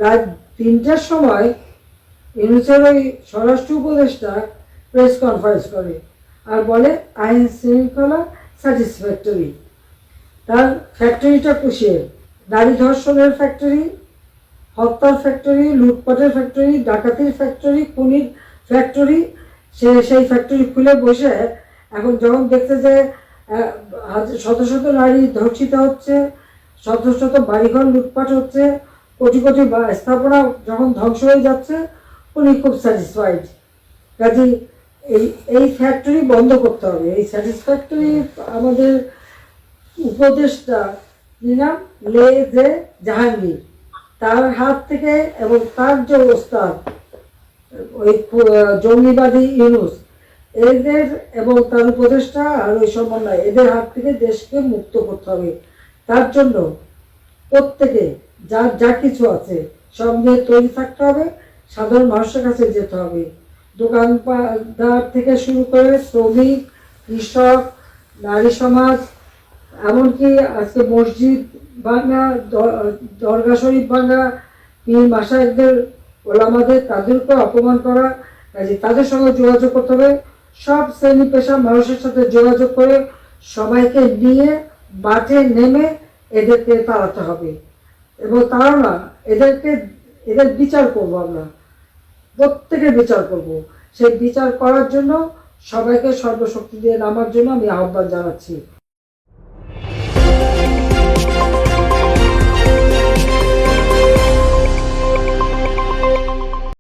রাত 3টার সময় ইউনুসের ওই স্বরাষ্ট্র উপদেষ্টা প্রেস কনফারেন্স করে আর বলে আইন শৃঙ্খলা স্যাটিসফ্যাক্টরি। তার ফ্যাক্টরিটা কুশিয়ে নারী ধর্ষণের ফ্যাক্টরি, হত্যার ফ্যাক্টরি, লুটপাটের ফ্যাক্টরি, ডাকাতির ফ্যাক্টরি, খুনির ফ্যাক্টরি। সে সেই ফ্যাক্টরি খুলে বসে এখন যখন দেখতে যে শত শত নারী ধর্ষিত হচ্ছে, শত শত বাড়িঘর লুটপাট হচ্ছে, কোটি কোটি স্থাপনা যখন ধ্বংস হয়ে যাচ্ছে, উনি খুব স্যাটিসফাইড। কাজে এই এই ফ্যাক্টরি বন্ধ করতে হবে। এই স্যাটিসফ্যাক্টরি আমাদের উপদেশটা নাম লে জে জাহাঙ্গীর, তার হাত থেকে এবং তার যে ওস্তাদ ওই জঙ্গিবাদী ইউনুস, এদের এবং তার উপদেষ্টা আর ওই সমন্বয়, এদের হাত থেকে দেশকে মুক্ত করতে হবে। তার জন্য প্রত্যেকে যার যা কিছু আছে সব নিয়ে তৈরি থাকতে হবে, সাধারণ মানুষের কাছে যেতে হবে। দোকানদার থেকে শুরু করে শ্রমিক, কৃষক, নারী সমাজ, এমনকি আজকে মসজিদ ভাঙা, দরগা শরীফ ভাঙা, পীর মাশায়েখদের, ওলামাদের, তাদেরকে অপমান করা, কাজে তাদের সঙ্গে যোগাযোগ করতে হবে। সব শ্রেণী পেশার মানুষের সাথে যোগাযোগ করে সবাইকে নিয়ে মাঠে নেমে এদেরকে তাড়াতে হবে। এবং তারাও না, এদের বিচার করব, আমরা প্রত্যেকের বিচার করব। সেই বিচার করার জন্য সবাইকে সর্বশক্তি দিয়ে নামার জন্য আমি আহ্বান জানাচ্ছি।